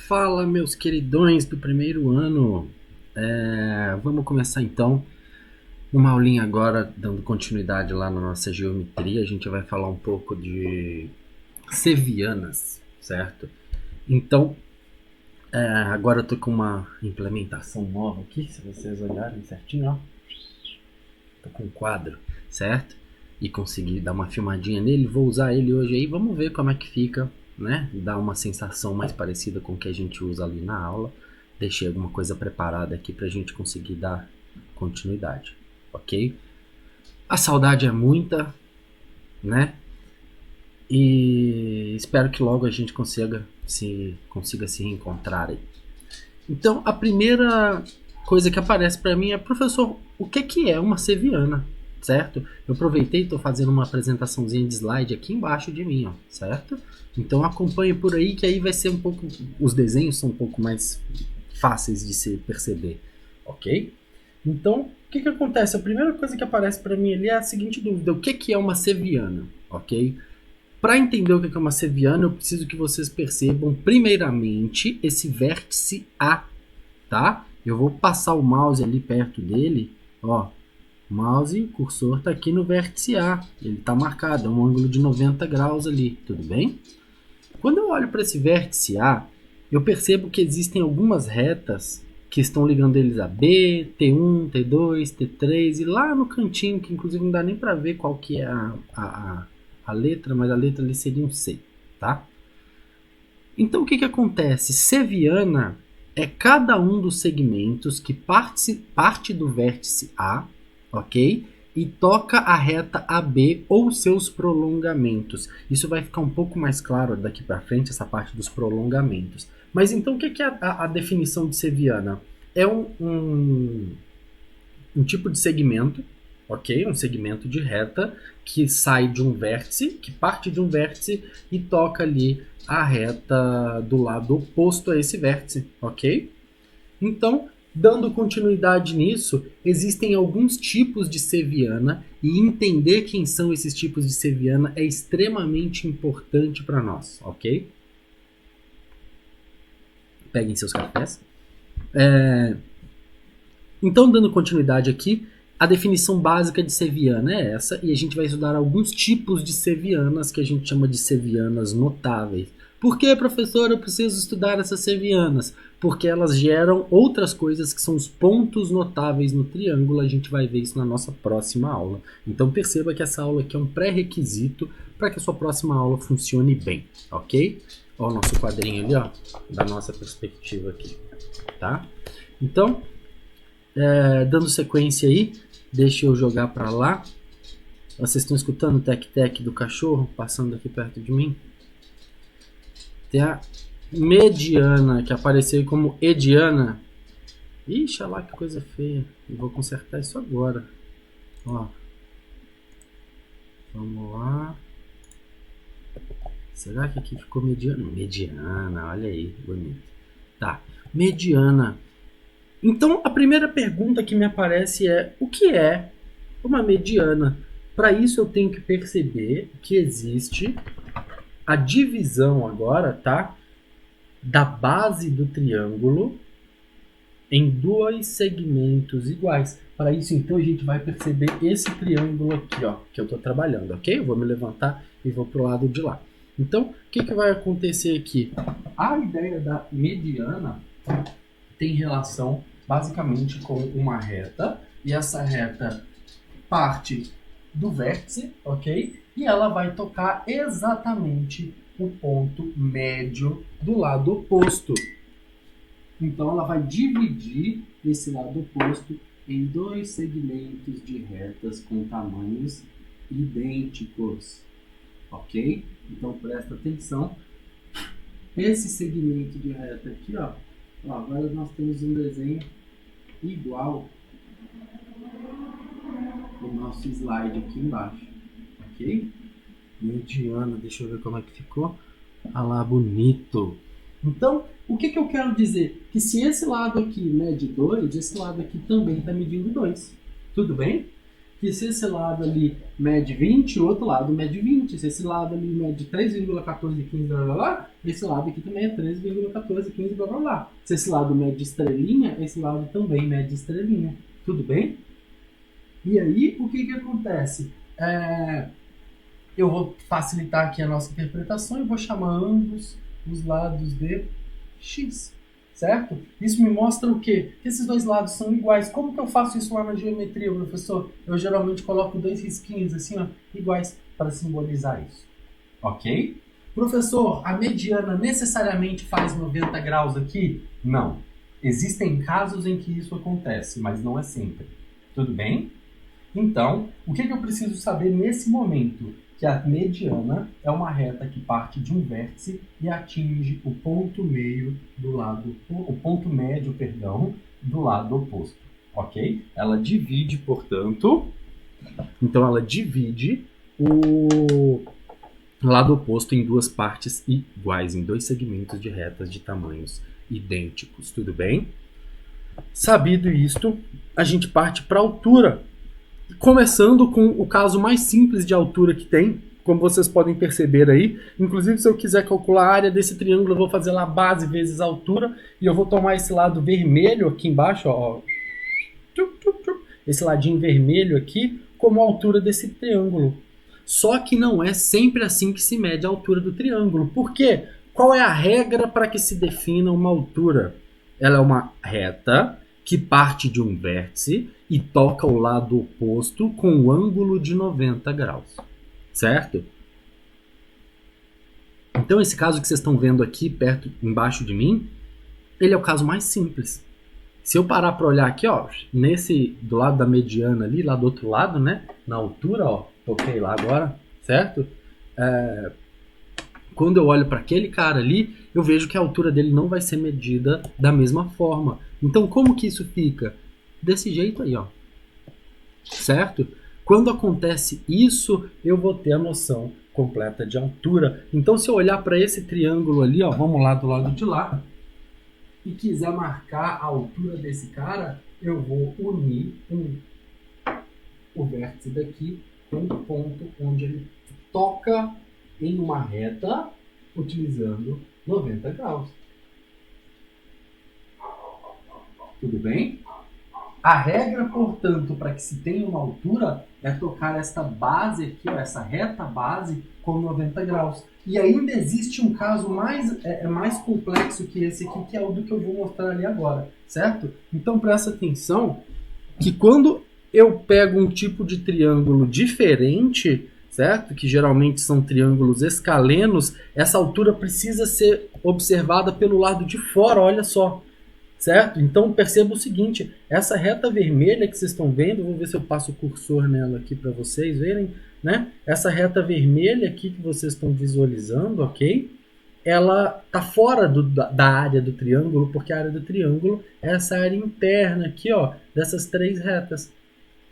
Fala, meus queridões do primeiro ano. Vamos começar então uma aulinha agora, dando continuidade lá na nossa geometria. A gente vai falar um pouco de sevianas, certo? Então, agora eu tô com uma implementação nova aqui, se vocês olharem certinho, ó. Tô com um quadro, certo? E consegui dar uma filmadinha nele, vou usar ele hoje aí, vamos ver como é que fica, né? Dá uma sensação mais parecida com o que a gente usa ali na aula. Deixei alguma coisa preparada aqui pra gente conseguir dar continuidade, ok? A saudade é muita, né? E espero que logo a gente consiga se reencontrar aí. Então, a primeira coisa que aparece para mim é: professor, o que é uma seviana, certo? Eu aproveitei e estou fazendo uma apresentaçãozinha de slide aqui embaixo de mim, ó, certo? Então acompanhe por aí que aí vai ser um pouco, os desenhos são um pouco mais fáceis de se perceber, ok? Então, o que acontece? A primeira coisa que aparece para mim ali é a seguinte dúvida: o que é uma seviana, ok? Para entender o que é uma seviana, eu preciso que vocês percebam, primeiramente, esse vértice A, tá? Eu vou passar o mouse ali perto dele, ó. O mouse, o cursor está aqui no vértice A. Ele está marcado, é um ângulo de 90 graus ali, tudo bem? Quando eu olho para esse vértice A, eu percebo que existem algumas retas que estão ligando eles a B, T1, T2, T3 e lá no cantinho, que inclusive não dá nem para ver qual que é a letra, mas a letra ali seria um C, tá? Então o que acontece? Seviana é cada um dos segmentos que parte do vértice A, ok? E toca a reta AB ou seus prolongamentos. Isso vai ficar um pouco mais claro daqui para frente, essa parte dos prolongamentos. Mas então o que é a definição de seviana? É um tipo de segmento, ok? Um segmento de reta que sai de um vértice, que parte de um vértice e toca ali a reta do lado oposto a esse vértice, ok? Então, dando continuidade nisso, existem alguns tipos de seviana e entender quem são esses tipos de seviana é extremamente importante para nós, ok? Peguem seus cafés. Então, dando continuidade aqui, a definição básica de seviana é essa, e a gente vai estudar alguns tipos de sevianas que a gente chama de sevianas notáveis. Por que, professor, eu preciso estudar essas sevianas? Porque elas geram outras coisas que são os pontos notáveis no triângulo. A gente vai ver isso na nossa próxima aula. Então perceba que essa aula aqui é um pré-requisito para que a sua próxima aula funcione bem, ok? Olha o nosso quadrinho ali, ó, da nossa perspectiva aqui, tá? Então, dando sequência aí, deixa eu jogar para lá. Vocês estão escutando o tec-tec do cachorro passando aqui perto de mim? Tem a mediana, que apareceu como ediana. Ixi, olha lá que coisa feia. Eu vou consertar isso agora. Ó. Vamos lá. Será que aqui ficou mediana? Mediana, olha aí, bonito. Tá, mediana. Então, a primeira pergunta que me aparece é: o que é uma mediana? Para isso, eu tenho que perceber que existe a divisão agora, tá? Da base do triângulo em dois segmentos iguais. Para isso, então, a gente vai perceber esse triângulo aqui, ó, que eu estou trabalhando, ok? Eu vou me levantar e vou para o lado de lá. Então, o que vai acontecer aqui? A ideia da mediana tem relação basicamente com uma reta, e essa reta parte do vértice, ok? E ela vai tocar exatamente o ponto médio do lado oposto. Então ela vai dividir esse lado oposto em dois segmentos de retas com tamanhos idênticos, ok? Então presta atenção. Esse segmento de reta aqui, ó, agora nós temos um desenho igual o nosso slide aqui embaixo, ok? Mediana, deixa eu ver como é que ficou. Ah lá, bonito. Então, o que eu quero dizer? Que se esse lado aqui mede 2, esse lado aqui também está medindo 2. Tudo bem? que se esse lado ali mede 20, o outro lado mede 20. Se esse lado ali mede 3,1415, blá blá blá, esse lado aqui também é 3,1415, blá blá blá. Se esse lado mede estrelinha, esse lado também mede estrelinha. Tudo bem? E aí, o que acontece? Eu vou facilitar aqui a nossa interpretação e vou chamar ambos os lados de x, certo? Isso me mostra o quê? Que esses dois lados são iguais. Como que eu faço isso lá na geometria, professor? Eu geralmente coloco dois risquinhos assim, ó, iguais, para simbolizar isso. Ok? Professor, a mediana necessariamente faz 90 graus aqui? Não. Existem casos em que isso acontece, mas não é sempre. Tudo bem? Então, o que eu preciso saber nesse momento? Que a mediana é uma reta que parte de um vértice e atinge o ponto médio, do lado oposto, ok? Ela divide, portanto, então ela divide o lado oposto em duas partes iguais, em dois segmentos de retas de tamanhos idênticos, tudo bem? Sabido isto, a gente parte para a altura. Começando com o caso mais simples de altura que tem, como vocês podem perceber aí. Inclusive, se eu quiser calcular a área desse triângulo, eu vou fazer lá base vezes altura, e eu vou tomar esse lado vermelho aqui embaixo, ó, esse ladinho vermelho aqui, como a altura desse triângulo. Só que não é sempre assim que se mede a altura do triângulo. Por quê? Qual é a regra para que se defina uma altura? Ela é uma reta que parte de um vértice e toca o lado oposto com um ângulo de 90 graus, certo? Então esse caso que vocês estão vendo aqui perto, embaixo de mim, ele é o caso mais simples. Se eu parar para olhar aqui, ó, do lado da mediana ali, lá do outro lado, né, na altura, ó, toquei lá agora, certo? Quando eu olho para aquele cara ali, eu vejo que a altura dele não vai ser medida da mesma forma. Então, como que isso fica? Desse jeito aí, ó. Certo? Quando acontece isso, eu vou ter a noção completa de altura. Então, se eu olhar para esse triângulo ali, ó, vamos lá do lado de lá, e quiser marcar a altura desse cara, eu vou unir o vértice daqui com um ponto onde ele toca em uma reta utilizando 90 graus. Tudo bem? A regra, portanto, para que se tenha uma altura é tocar esta base aqui, ó, essa reta base com 90 graus. E ainda existe um caso mais complexo que esse aqui, que é o do que eu vou mostrar ali agora, certo? Então presta atenção que quando eu pego um tipo de triângulo diferente, certo? Que geralmente são triângulos escalenos, essa altura precisa ser observada pelo lado de fora, olha só. Certo? Então perceba o seguinte, essa reta vermelha que vocês estão vendo, vou ver se eu passo o cursor nela aqui para vocês verem, né? Essa reta vermelha aqui que vocês estão visualizando, ok? Ela está fora da área do triângulo, porque a área do triângulo é essa área interna aqui, ó, dessas três retas,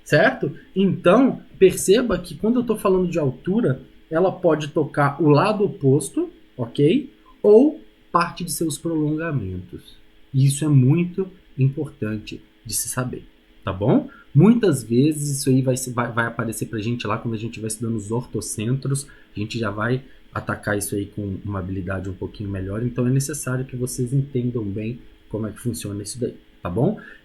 certo? Então, perceba que quando eu estou falando de altura, ela pode tocar o lado oposto, ok? Ou parte de seus prolongamentos. E isso é muito importante de se saber, tá bom? Muitas vezes isso aí vai aparecer pra gente lá quando a gente vai estudando os ortocentros, a gente já vai atacar isso aí com uma habilidade um pouquinho melhor, então é necessário que vocês entendam bem como é que funciona isso daí, tá bom?